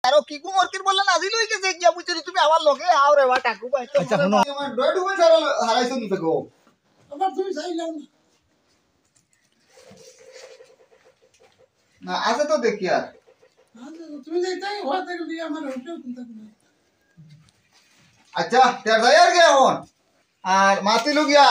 আরো কি কু মরকির বললেন আজি লই গেছে গিয়া বুঝছি তুমি আমার লগে আও রে বা টাকু ভাই আচ্ছা শুনো আমার ডয় ডুবে সারা হারাইছো নি ফেগো আবার তুমি চাইলাম না আছে তো দেখি আর তুমি যাইতাই হওয়াতে গেলি আমার হোটেল চিন্তা করি আচ্ছা তের যাই আর গে এখন আর মাতিলু গিয়া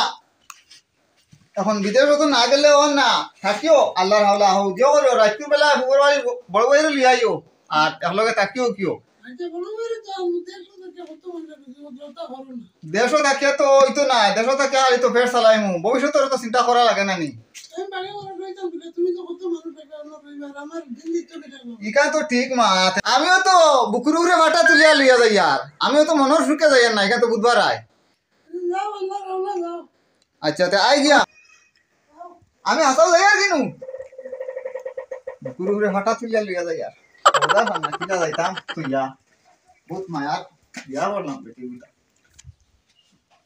এখন বিদেশ তো না গেলে হন না থাকিও আল্লাহর হাওলা হও যে করো রাত্রি বেলা ফুবর বাড়ি বড় বইরে লিয়াইও আর একলগে থাকিও কিও আচ্ছা বলো মেরে তো আমি দেখো দেখে কত মনে জোতা হলো না দেশও থাকে তো হইতো না দেশও থাকে আর তো ফের চালাইমু ভবিষ্যতের তো চিন্তা করা লাগে না নি আমি বাড়ি ঘরে রইতাম বলে তুমি তো কত মানুষ দেখা না রইবার আমার দিন দিত কেটে গেল ইকা তো ঠিক মা আমিও তো বুকুরুরে বাটা তুলিয়া লিয়া যাই আর আমিও তো মনের সুখে যাই না ইকা তো বুধবার আয় যাও আল্লাহ রাওলা যাও আচ্ছা তে আই গিয়া আমি হাসাও যাই আর কিনু বুকুরুরে বাটা তুলিয়া লিয়া যাই আর ওদা না কিনা যাইতাম তুইয়া বহুত মায়ার বিয়া করলাম বেটি বুটা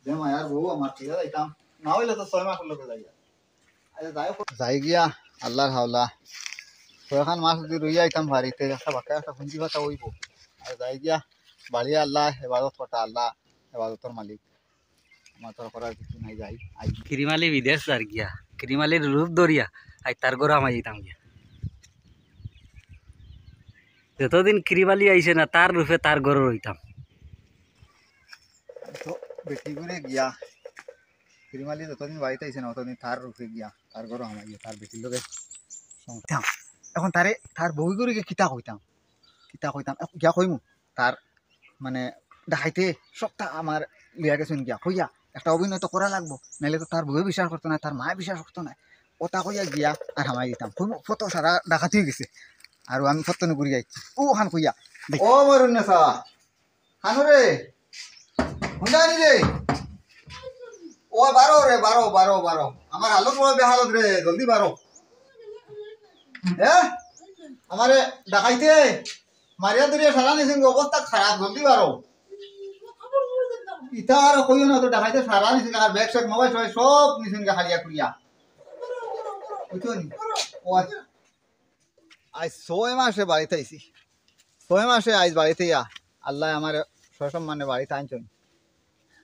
যে মায়ার বউ আমার কিনা যাইতাম না হইলে তো 6 মাস লোকে যাই আচ্ছা যাই গিয়া আল্লাহর হাওলা ছয়খান মাস যদি রইয়া আইতাম বাড়িতে একটা বাঁকা একটা পুঁজি ভাতা হইব আর যাই গিয়া বাড়ি আল্লাহ হেফাজত করা আল্লাহ হেফাজতর মালিক আমার তোর করার কিছু নাই যাই আই কিরিমালি বিদেশ আর গিয়া কিরিমালির রূপ ধরিয়া আই তার গরো আমাই যেতাম গিয়া যতদিন কিরিমালি আইছে না তার রূপে তার গরো রইতাম তো বেটি করে গিয়া কিরিমালি যতদিন বাড়িতে আইছে না ততদিন তার রূপে গিয়া তার গরো আমাই গিয়া তার বেটির লোকে এখন তারে তার বই করে কিতা কইতাম গিয়া কইমু তার মানে দেখাইতে সবটা আমার লিয়া গেছেন গিয়া কইয়া একটা অভিনয় তো করা লাগবো নাইলে তো তার বউয়ে বিশ্বাস করতো না তার মায়ে বিশ্বাস করতো না ওটা কইয়া গিয়া আর হামাই দিতাম কইমু ফটো সারা ডাকাতি হয়ে গেছে আর আমি ফটো নকরি যাইছি ও খান কইয়া ও মরুন না সা খানু রে হুন্ডা নি রে ও বারো রে বারো আমার হালত বড় বেহালত রে জলদি বারো হ্যাঁ আমারে ডাকাইতে মারিয়া দরিয়া সারা নিছেন অবস্থা খারাপ জলদি বারো ইটা আর কইও না তো ডাকাইতে সারা নিছেন আর ব্যাগ শ্যাগ মোবাইল সব নিছেন খালিয়া খুলিয়া বুঝছো নি ও আজ 6 মাসে বাড়িতে আইছি 6 মাসে আজ বাড়িতে ইয়া আল্লাহ আমার সসম্মানে বাড়িতে আনছেন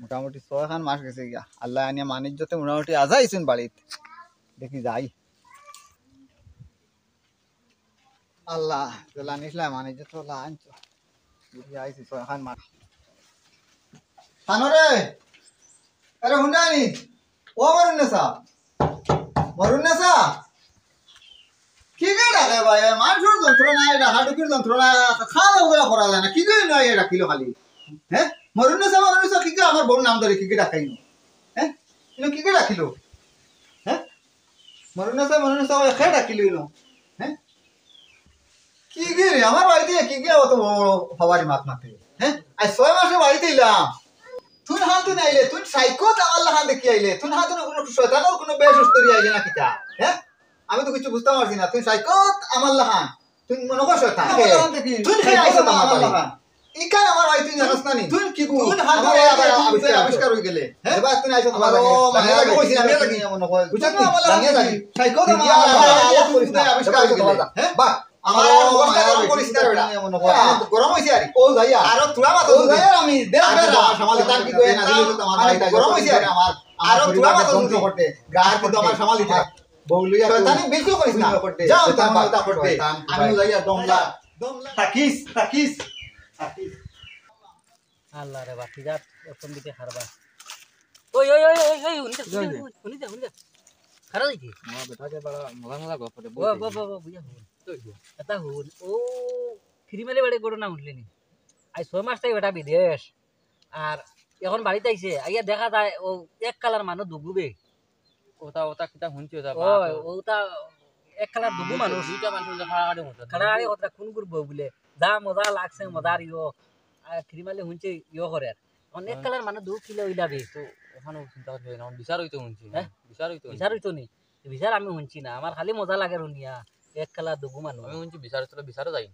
মোটামুটি 6 খান মাস গেছে গিয়া আল্লাহ আনিয়া মানিজ্যতে মোটামুটি আজ আইছেন বাড়িতে দেখি যাই আল্লাহ তোলা নিসলাম মানিজ্য তোলা আনছো দেখি আইছি 6 খান মাস খানো রে আরে হুন্ডা নি ও মরুন নেসা কি কে ডাকে ভাই মানুষের যন্ত্রণা এটা হাডুকির যন্ত্রণা খাওয়া দাওয়া করা যায় না কি করে নয় এটা কিলো খালি হ্যাঁ মরুন নেসা কি কে আমার বড় নাম ধরে কি কে ডাকাইনো হ্যাঁ ইনো কি কে ডাকিলো হ্যাঁ মরুন নেসা খেয়ে ডাকিলো ইনো হ্যাঁ কি কে রে আমার বাড়িতে কি কে অত বড় হওয়ারি মাত মাতে হ্যাঁ আজ 6 মাসে বাড়িতে এলাম তুই হাতে নাইলে তুই সাইকো আল্লাহ হাতে দেখি আইলে তুই হাতে কোনো শয়তানের কোনো বেসুস্তরি আইলে না কিটা হ্যাঁ আমি তো কিছু বুঝতে পারছি না তুই সাইকো আমার লাহান তুই মনে কর শয়তান তুই খেয়ে আইছো আমার লাহান ইকান আমার ভাই তুই জানাস না নি তুই কি গো তুই হাতে আবিষ্কার হয়ে গেলে হ্যাঁ এবার তুই আইছো আমার মানে লাগে কইছি আমি লাগি মনে কর বুঝছ না জানিয়ে যাবি সাইকো আমার আবিষ্কার হয়ে গেলে হ্যাঁ বাহ আমার মায়ার পরিষ্কার হইলা মনে কর গরম হইছে আর ও যাইয়া আর তুলা মাথা ও যাইয়া আমি দেখ বেরা সামাল দিতাম কি কই না দিলে তো আমার ভাই গরম হইছে আর আমার আর তুলা মাথা করতে গার কিন্তু আমার সামাল দিতা বউলিয়া শয়তানি বিলকুল করিস না যাও তা করতে আমি যাইয়া দমলা তাকিস আল্লাহ রে বাকি যা কোন দিকে হারবা ওই উনি যা খারা দিকে আমার বেটাকে বড় মজা গপতে বল বুঝা এটা হুন ও কিরিমালি বাড়ি গড় না উঠলেনি আই 6 মাস তাই বেটা বিদেশ আর এখন বাড়িতে আইছে আইয়া দেখা যায় ও এক কালার মানুষ দুগুবে ওটা কিটা হুনছি ওটা এক কালার দুগু মানুষ দুইটা মানুষ খাড়াড়ি কথা কোন করব বলে যা মজা লাগছে মজার কিরিমালি হুনছে করে অনেক কালার মানুষ 2 কিলো ইলাবে তো ওখানে চিন্তা করতে না বিচার হইতো হুনছি হ্যাঁ বিচার হইতো নি বিচার আমি হুনছি না আমার খালি মজা লাগে রুনিয়া এক কালার দুগু মানুষ আমি হুনছি বিচারও যাই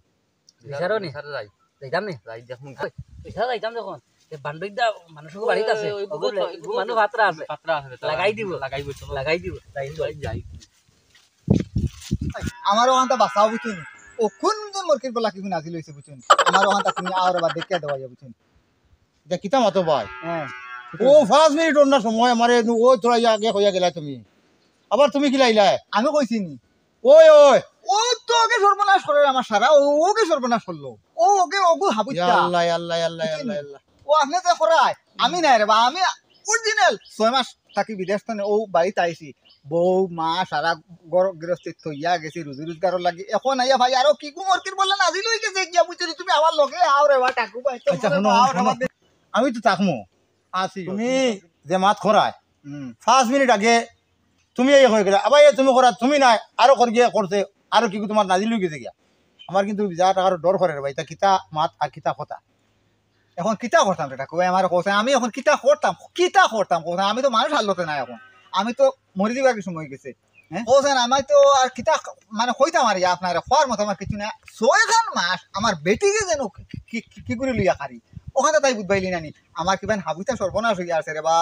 বিচারও নি যাই যাইতাম নি যাই যখন বিচার যাইতাম যখন বান্ডইদা মানুষের বাড়িতে আছে মানুষ পাত্রা আছে লাগাই দিব যাই আমারও আনতা বাঁচাও বুঝুন ও কোন মরকির বলা কি নাজি লইছে বুঝছেন আমার ওখান তুমি আর আবার দেখে দেওয়া যাবে বুঝছেন এটা কিতা মাতো ভাই হ্যাঁ ও 5 মিনিট অন্য সময় আমারে ও তোরা আগে হইয়া গেলা তুমি আবার তুমি কি লাইলা আমি কইছি নি ওই ওই ও তো ওকে সর্বনাশ করে আমার সারা ওকে সর্বনাশ করলো ও ওকে ওগু ইয়া হাবুতা আল্লাহ ইয়া আল্লাহ ইয়া আল্লাহ ইয়া আল্লাহ, ইয়া আল্লাহ ও আপনি তো করায় আমি নাই রে বা আমি অরিজিনাল 6 মাস থাকি বিদেশ থেকে ও বাড়িতে আইছি বউ মা সারা গৃহস্থিত থইয়া গেছি রুজি রোজগারের লাগি এখন আইয়া ভাই আরো কি কুমরকির বললেন আজি লই গেছে গিয়া বুঝছি তুমি আমার লগে আও রে বা টাকু ভাই তো আচ্ছা শোনো শোনো। আমি তো থাকমু আসি তুমি যে মাত খরায় হুম 5 মিনিট আগে তুমি এই হয়ে গেলে আবার এই তুমি করা তুমি নাই আরো করে গিয়ে করছে আরো কি তোমার নাজিল হয়ে গেছে গিয়া আমার কিন্তু যা টাকার ডর করে রে ভাই তা কিতা মাত আর কিতা কথা এখন কিতা করতাম রে টাকু ভাই আমার কোসে আমি এখন কিতা করতাম কোসে আমি তো মানুষ হালতে নাই এখন আমি তো মরে দিবার কিছু সময় গেছে হ্যাঁ কোসেন আমি তো আর কিতা মানে কইতাম আর আপনার খোয়ার মতো আমার কিছু না 6 মাস আমার বেটিকে যেন কি করে লইয়া খারি ওখানে তাই বুঝবাইলি নানি আমার কিবা হাবুতা সর্বনাশ হইয়া আছে রে বা